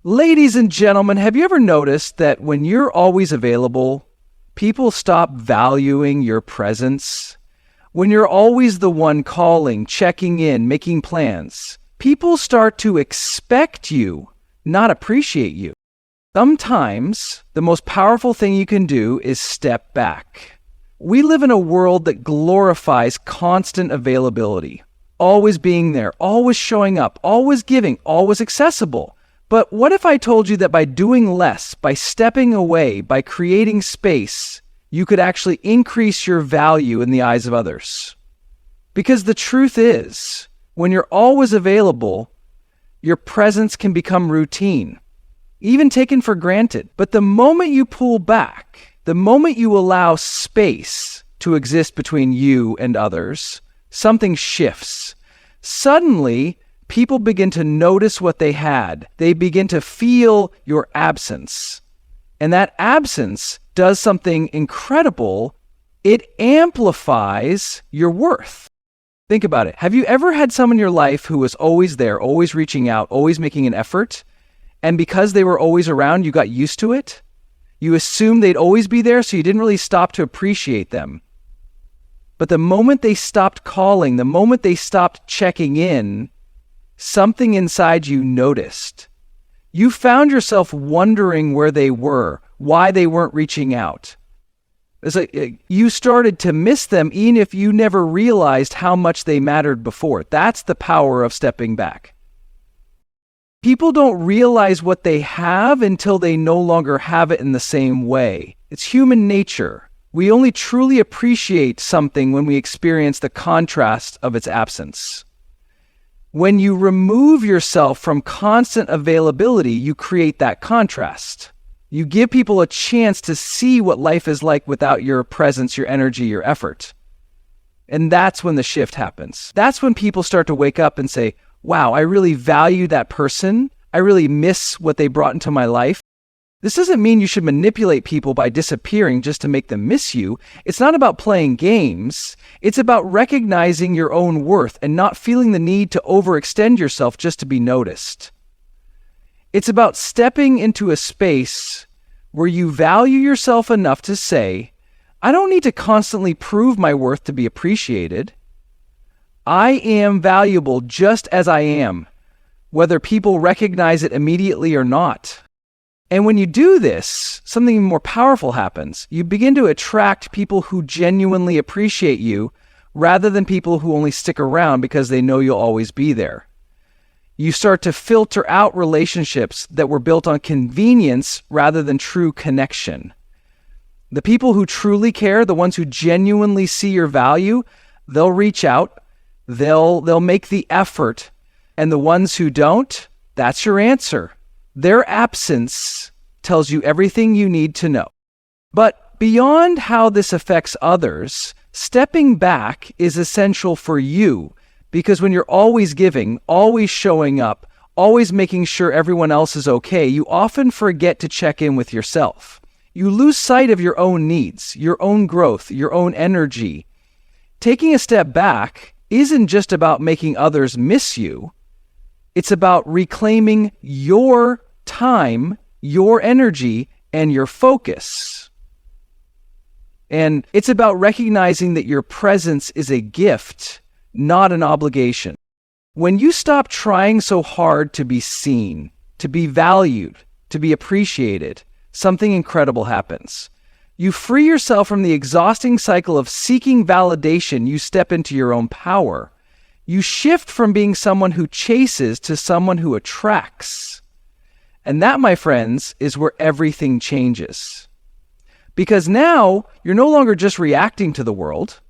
Ladies and gentlemen, have you ever noticed that when you're always available, people stop valuing your presence? When you're always the one calling, checking in, making plans, people start to expect you, not appreciate you. Sometimes the most powerful thing you can do is step back. We live in a world that glorifies constant availability, always being there, always showing up, always giving, always accessible. But what if I told you that by doing less, by stepping away, by creating space, you could actually increase your value in the eyes of others? Because the truth is, when you're always available, your presence can become routine, even taken for granted. But the moment you pull back, the moment you allow space to exist between you and others, something shifts. Suddenly, people begin to notice what they had. They begin to feel your absence. And that absence does something incredible. It amplifies your worth. Think about it. Have you ever had someone in your life who was always there, always reaching out, always making an effort? And because they were always around, you got used to it? You assumed they'd always be there, so you didn't really stop to appreciate them. But the moment they stopped calling, the moment they stopped checking in, something inside you noticed. You found yourself wondering where they were, why they weren't reaching out. It's like you started to miss them even if you never realized how much they mattered before. That's the power of stepping back. People don't realize what they have until they no longer have it in the same way. It's human nature. We only truly appreciate something when we experience the contrast of its absence. When you remove yourself from constant availability, you create that contrast. You give people a chance to see what life is like without your presence, your energy, your effort. And that's when the shift happens. That's when people start to wake up and say, wow, I really value that person. I really miss what they brought into my life. This doesn't mean you should manipulate people by disappearing just to make them miss you. It's not about playing games. It's about recognizing your own worth and not feeling the need to overextend yourself just to be noticed. It's about stepping into a space where you value yourself enough to say, I don't need to constantly prove my worth to be appreciated. I am valuable just as I am, whether people recognize it immediately or not. And when you do this, something more powerful happens. You begin to attract people who genuinely appreciate you rather than people who only stick around because they know you'll always be there. You start to filter out relationships that were built on convenience rather than true connection. The people who truly care, the ones who genuinely see your value, they'll reach out, they'll make the effort, and the ones who don't, that's your answer. Their absence tells you everything you need to know. But beyond how this affects others, stepping back is essential for you, because when you're always giving, always showing up, always making sure everyone else is okay, you often forget to check in with yourself. You lose sight of your own needs, your own growth, your own energy. Taking a step back isn't just about making others miss you. It's about reclaiming your time, your energy, and your focus. And it's about recognizing that your presence is a gift, not an obligation. When you stop trying so hard to be seen, to be valued, to be appreciated, something incredible happens. You free yourself from the exhausting cycle of seeking validation. You step into your own power. You shift from being someone who chases to someone who attracts. And that, my friends, is where everything changes. Because now you're no longer just reacting to the world.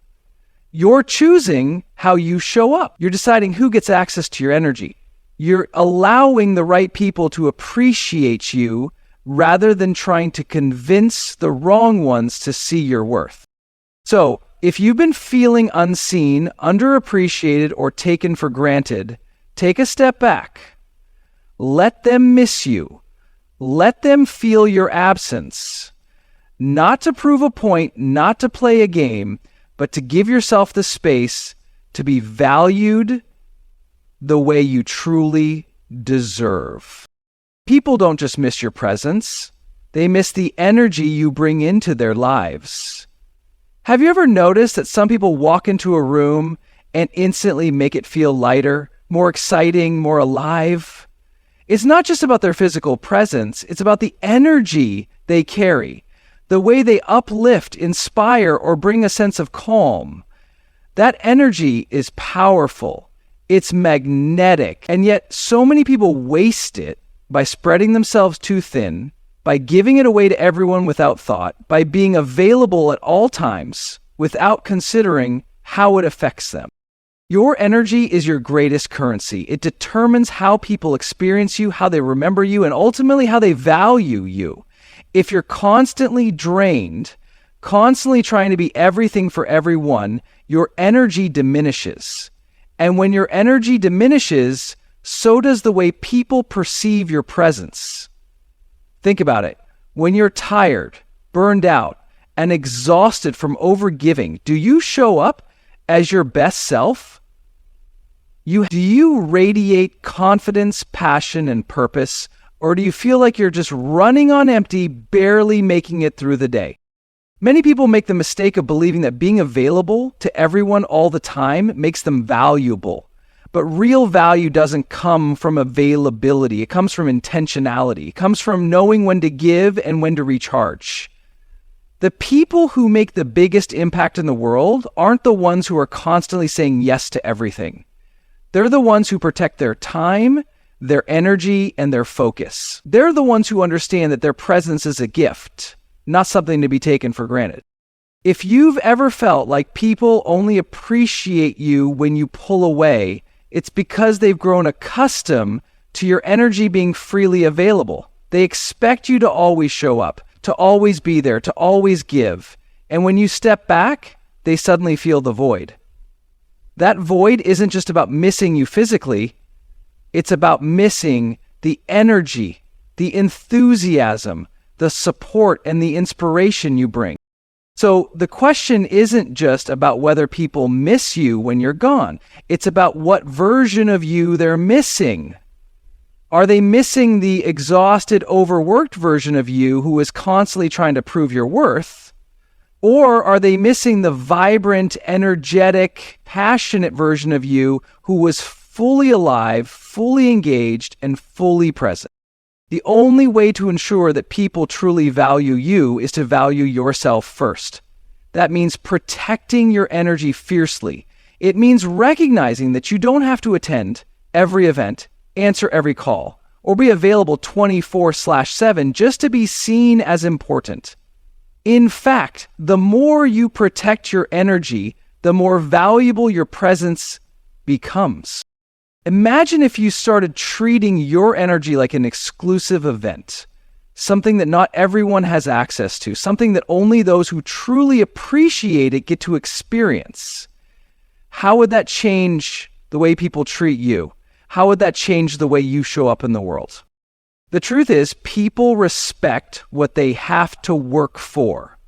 You're choosing how you show up. You're deciding who gets access to your energy. You're allowing the right people to appreciate you rather than trying to convince the wrong ones to see your worth. So, if you've been feeling unseen, underappreciated, or taken for granted, take a step back. Let them miss you. Let them feel your absence. Not to prove a point, not to play a game, but to give yourself the space to be valued the way you truly deserve. People don't just miss your presence, they miss the energy you bring into their lives. Have you ever noticed that some people walk into a room and instantly make it feel lighter, more exciting, more alive? It's not just about their physical presence, it's about the energy they carry, the way they uplift, inspire, or bring a sense of calm. That energy is powerful. It's magnetic. And yet so many people waste it by spreading themselves too thin, by giving it away to everyone without thought, by being available at all times without considering how it affects them. Your energy is your greatest currency. It determines how people experience you, how they remember you, and ultimately how they value you. If you're constantly drained, constantly trying to be everything for everyone, your energy diminishes. And when your energy diminishes, so does the way people perceive your presence. Think about it. When you're tired, burned out, and exhausted from overgiving, do you show up as your best self? Do you radiate confidence, passion, and purpose? Or do you feel like you're just running on empty, barely making it through the day? Many people make the mistake of believing that being available to everyone all the time makes them valuable. But real value doesn't come from availability. It comes from intentionality. It comes from knowing when to give and when to recharge. The people who make the biggest impact in the world aren't the ones who are constantly saying yes to everything. They're the ones who protect their time, their energy, and their focus. They're the ones who understand that their presence is a gift, not something to be taken for granted. If you've ever felt like people only appreciate you when you pull away, it's because they've grown accustomed to your energy being freely available. They expect you to always show up, to always be there, to always give. And when you step back, they suddenly feel the void. That void isn't just about missing you physically, it's about missing the energy, the enthusiasm, the support, and the inspiration you bring. So the question isn't just about whether people miss you when you're gone. It's about what version of you they're missing. Are they missing the exhausted, overworked version of you who is constantly trying to prove your worth? Or are they missing the vibrant, energetic, passionate version of you who was fully alive, fully engaged, and fully present? The only way to ensure that people truly value you is to value yourself first. That means protecting your energy fiercely. It means recognizing that you don't have to attend every event, answer every call, or be available 24/7 just to be seen as important. In fact, the more you protect your energy, the more valuable your presence becomes. Imagine if you started treating your energy like an exclusive event, something that not everyone has access to, something that only those who truly appreciate it get to experience. How would that change the way people treat you? How would that change the way you show up in the world? The truth is, people respect what they have to work for.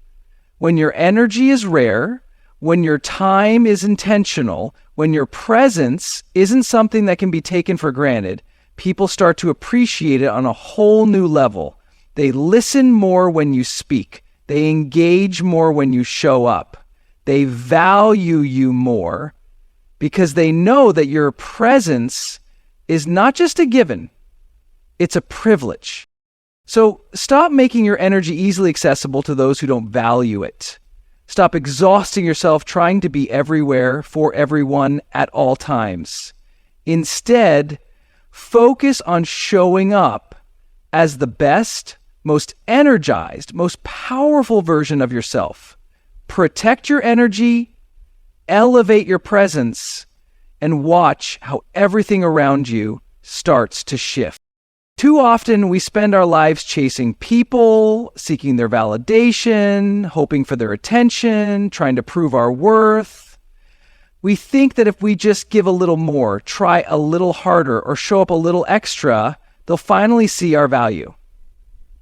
When your energy is rare, when your time is intentional, when your presence isn't something that can be taken for granted, people start to appreciate it on a whole new level. They listen more when you speak. They engage more when you show up. They value you more because they know that your presence is not just a given, it's a privilege. So stop making your energy easily accessible to those who don't value it. Stop exhausting yourself trying to be everywhere for everyone at all times. Instead, focus on showing up as the best, most energized, most powerful version of yourself. Protect your energy, elevate your presence, and watch how everything around you starts to shift. Too often, we spend our lives chasing people, seeking their validation, hoping for their attention, trying to prove our worth. We think that if we just give a little more, try a little harder, or show up a little extra, they'll finally see our value.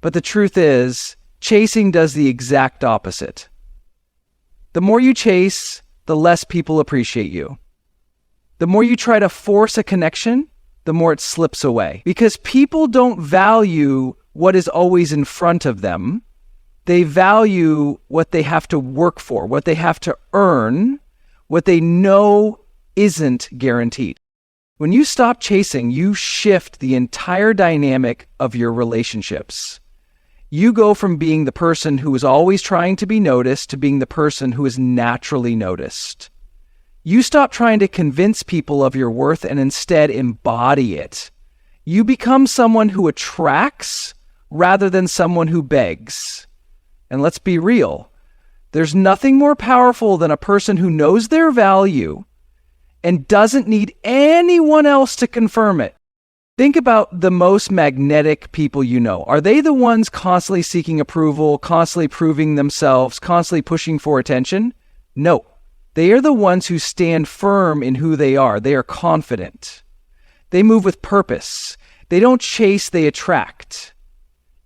But the truth is, chasing does the exact opposite. The more you chase, the less people appreciate you. The more you try to force a connection, the more it slips away. Because people don't value what is always in front of them. They value what they have to work for, what they have to earn, what they know isn't guaranteed. When you stop chasing, you shift the entire dynamic of your relationships. You go from being the person who is always trying to be noticed to being the person who is naturally noticed. You stop trying to convince people of your worth and instead embody it. You become someone who attracts rather than someone who begs. And let's be real, there's nothing more powerful than a person who knows their value and doesn't need anyone else to confirm it. Think about the most magnetic people you know. Are they the ones constantly seeking approval, constantly proving themselves, constantly pushing for attention? No. They are the ones who stand firm in who they are. They are confident. They move with purpose. They don't chase, they attract.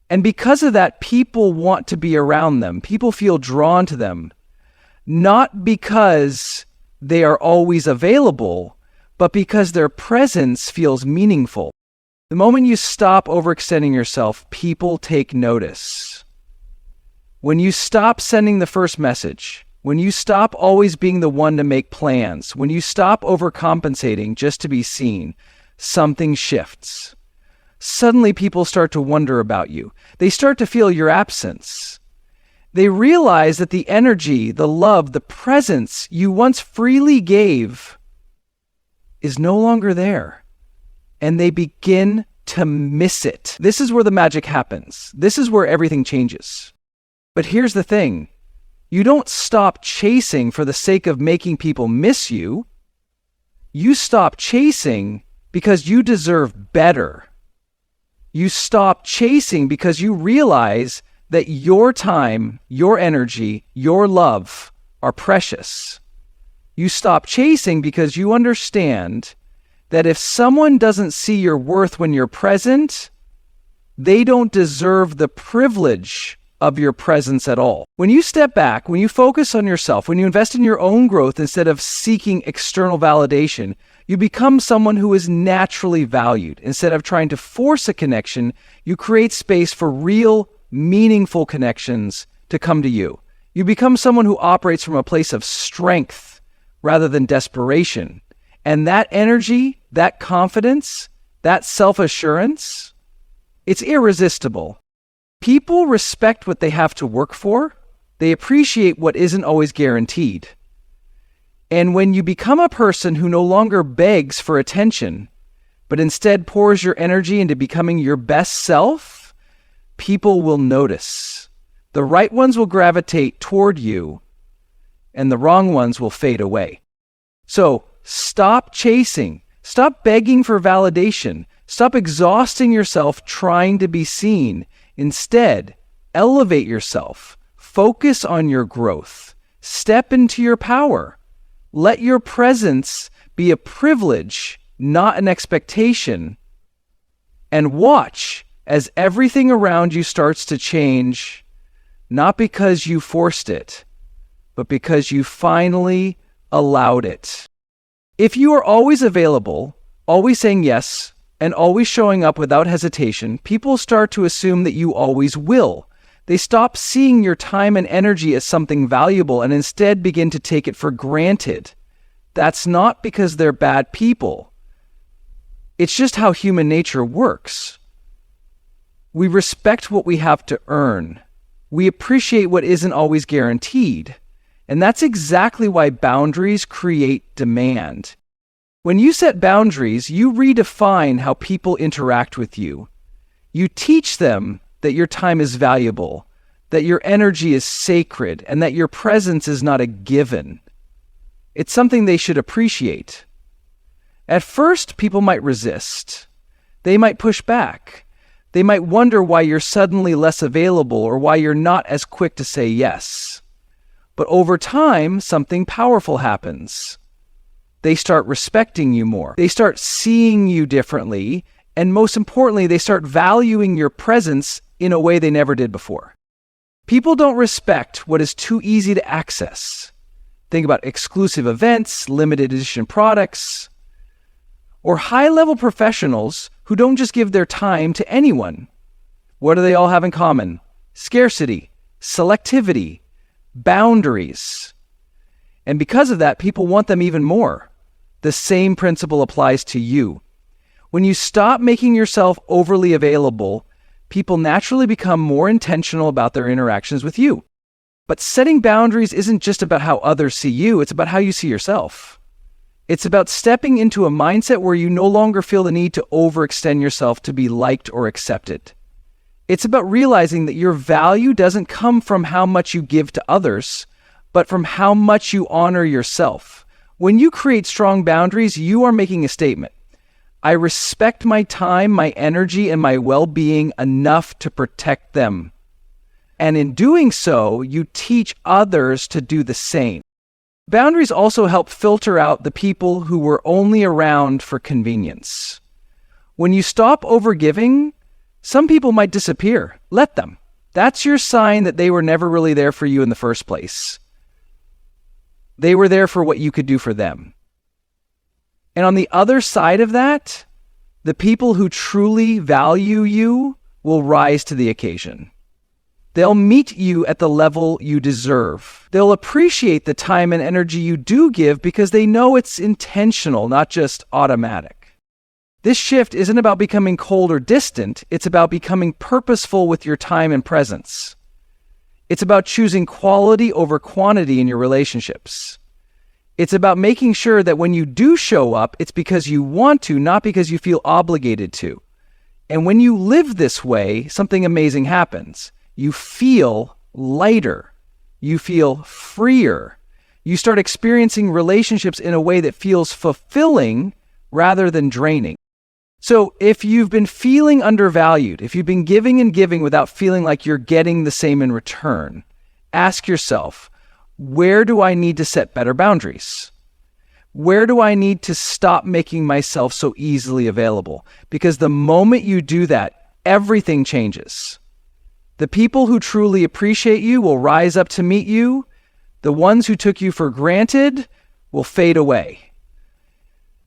And because of that, people want to be around them. People feel drawn to them, not because they are always available, but because their presence feels meaningful. The moment you stop overextending yourself, people take notice. When you stop sending the first message, when you stop always being the one to make plans, when you stop overcompensating just to be seen, something shifts. Suddenly people start to wonder about you. They start to feel your absence. They realize that the energy, the love, the presence you once freely gave is no longer there. And they begin to miss it. This is where the magic happens. This is where everything changes. But here's the thing. You don't stop chasing for the sake of making people miss you. You stop chasing because you deserve better. You stop chasing because you realize that your time, your energy, your love are precious. You stop chasing because you understand that if someone doesn't see your worth when you're present, they don't deserve the privilege of your presence at all. When you step back, when you focus on yourself, when you invest in your own growth instead of seeking external validation, you become someone who is naturally valued. Instead of trying to force a connection, you create space for real, meaningful connections to come to you. You become someone who operates from a place of strength rather than desperation. And that energy, that confidence, that self-assurance, it's irresistible. People respect what they have to work for. They appreciate what isn't always guaranteed. And when you become a person who no longer begs for attention, but instead pours your energy into becoming your best self, people will notice. The right ones will gravitate toward you, and the wrong ones will fade away. So stop chasing. Stop begging for validation. Stop exhausting yourself trying to be seen. Instead, elevate yourself. Focus on your growth. Step into your power. Let your presence be a privilege, not an expectation. And watch as everything around you starts to change, not because you forced it, but because you finally allowed it. If you are always available, always saying yes, and always showing up without hesitation, people start to assume that you always will. They stop seeing your time and energy as something valuable and instead begin to take it for granted. That's not because they're bad people. It's just how human nature works. We respect what we have to earn. We appreciate what isn't always guaranteed. And that's exactly why boundaries create demand. When you set boundaries, you redefine how people interact with you. You teach them that your time is valuable, that your energy is sacred, and that your presence is not a given. It's something they should appreciate. At first, people might resist. They might push back. They might wonder why you're suddenly less available or why you're not as quick to say yes. But over time, something powerful happens. They start respecting you more. They start seeing you differently. And most importantly, they start valuing your presence in a way they never did before. People don't respect what is too easy to access. Think about exclusive events, limited edition products. or high-level professionals who don't just give their time to anyone. What do they all have in common? Scarcity, selectivity, boundaries. And because of that, people want them even more. The same principle applies to you. When you stop making yourself overly available, people naturally become more intentional about their interactions with you. But setting boundaries isn't just about how others see you, it's about how you see yourself. It's about stepping into a mindset where you no longer feel the need to overextend yourself to be liked or accepted. It's about realizing that your value doesn't come from how much you give to others, but from how much you honor yourself. When you create strong boundaries, you are making a statement. I respect my time, my energy, and my well-being enough to protect them. And in doing so, you teach others to do the same. Boundaries also help filter out the people who were only around for convenience. When you stop overgiving, some people might disappear. Let them. That's your sign that they were never really there for you in the first place. They were there for what you could do for them. And on the other side of that, the people who truly value you will rise to the occasion. They'll meet you at the level you deserve. They'll appreciate the time and energy you do give because they know it's intentional, not just automatic. This shift isn't about becoming cold or distant. It's about becoming purposeful with your time and presence. It's about choosing quality over quantity in your relationships. It's about making sure that when you do show up, it's because you want to, not because you feel obligated to. And when you live this way, something amazing happens. You feel lighter. You feel freer. You start experiencing relationships in a way that feels fulfilling rather than draining. So if you've been feeling undervalued, if you've been giving and giving without feeling like you're getting the same in return, ask yourself, where do I need to set better boundaries? Where do I need to stop making myself so easily available? Because the moment you do that, everything changes. The people who truly appreciate you will rise up to meet you. The ones who took you for granted will fade away.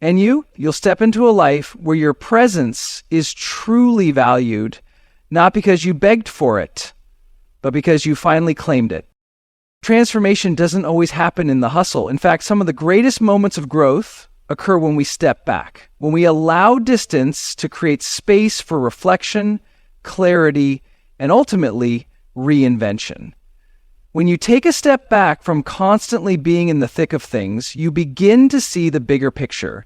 And you'll step into a life where your presence is truly valued, not because you begged for it, but because you finally claimed it. Transformation doesn't always happen in the hustle. In fact, some of the greatest moments of growth occur when we step back, when we allow distance to create space for reflection, clarity, and ultimately, reinvention. When you take a step back from constantly being in the thick of things, you begin to see the bigger picture.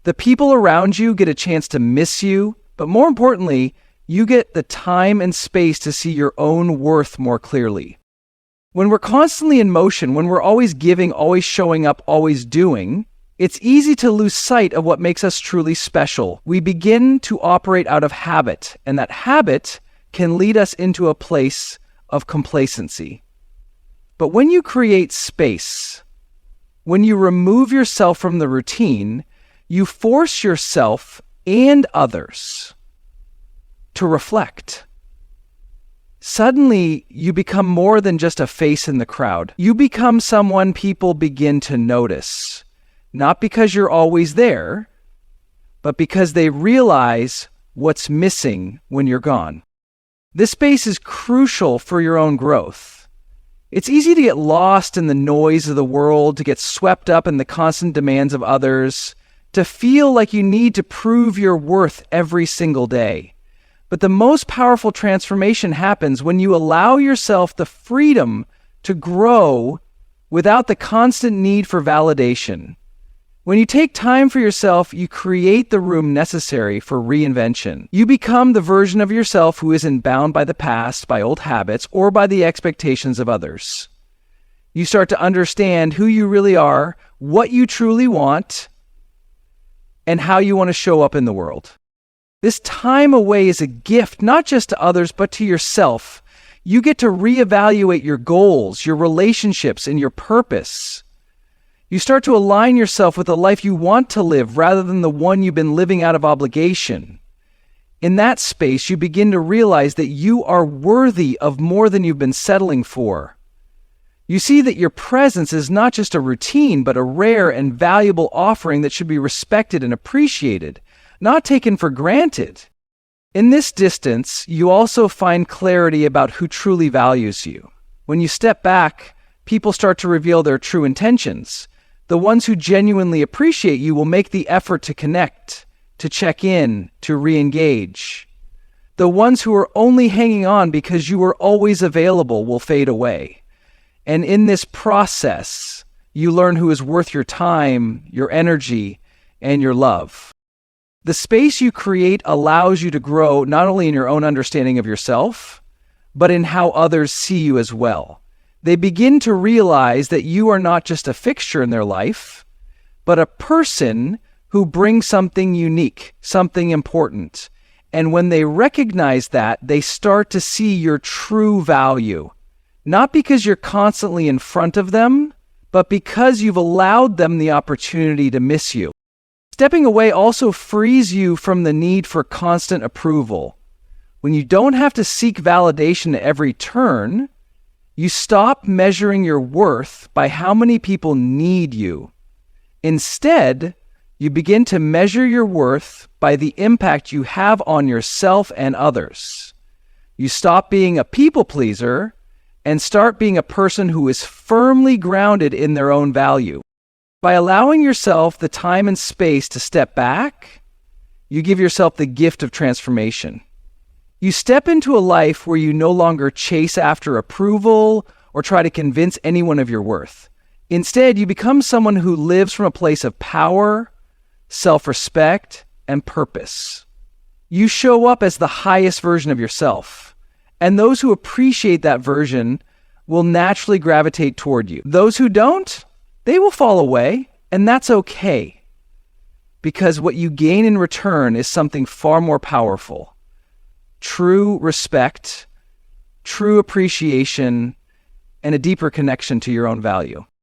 The people around you get a chance to miss you, but more importantly, you get the time and space to see your own worth more clearly. When we're constantly in motion, when we're always giving, always showing up, always doing, it's easy to lose sight of what makes us truly special. We begin to operate out of habit, and that habit can lead us into a place of complacency. But when you create space, when you remove yourself from the routine, you force yourself and others to reflect. Suddenly, you become more than just a face in the crowd. You become someone people begin to notice, not because you're always there, but because they realize what's missing when you're gone. This space is crucial for your own growth. It's easy to get lost in the noise of the world, to get swept up in the constant demands of others, to feel like you need to prove your worth every single day. But the most powerful transformation happens when you allow yourself the freedom to grow without the constant need for validation. When you take time for yourself, you create the room necessary for reinvention. You become the version of yourself who isn't bound by the past, by old habits, or by the expectations of others. You start to understand who you really are, what you truly want, and how you want to show up in the world. This time away is a gift, not just to others, but to yourself. You get to reevaluate your goals, your relationships, and your purpose. You start to align yourself with the life you want to live rather than the one you've been living out of obligation. In that space, you begin to realize that you are worthy of more than you've been settling for. You see that your presence is not just a routine, but a rare and valuable offering that should be respected and appreciated, not taken for granted. In this distance, you also find clarity about who truly values you. When you step back, people start to reveal their true intentions. The ones who genuinely appreciate you will make the effort to connect, to check in, to re-engage. The ones who are only hanging on because you are always available will fade away. And in this process, you learn who is worth your time, your energy, and your love. The space you create allows you to grow not only in your own understanding of yourself, but in how others see you as well. They begin to realize that you are not just a fixture in their life, but a person who brings something unique, something important. And when they recognize that, they start to see your true value. Not because you're constantly in front of them, but because you've allowed them the opportunity to miss you. Stepping away also frees you from the need for constant approval. When you don't have to seek validation at every turn, you stop measuring your worth by how many people need you. Instead, you begin to measure your worth by the impact you have on yourself and others. You stop being a people pleaser and start being a person who is firmly grounded in their own value. By allowing yourself the time and space to step back, you give yourself the gift of transformation. You step into a life where you no longer chase after approval or try to convince anyone of your worth. Instead, you become someone who lives from a place of power, self-respect, and purpose. You show up as the highest version of yourself, and those who appreciate that version will naturally gravitate toward you. Those who don't, they will fall away, and that's okay, because what you gain in return is something far more powerful. True respect, true appreciation, and a deeper connection to your own value.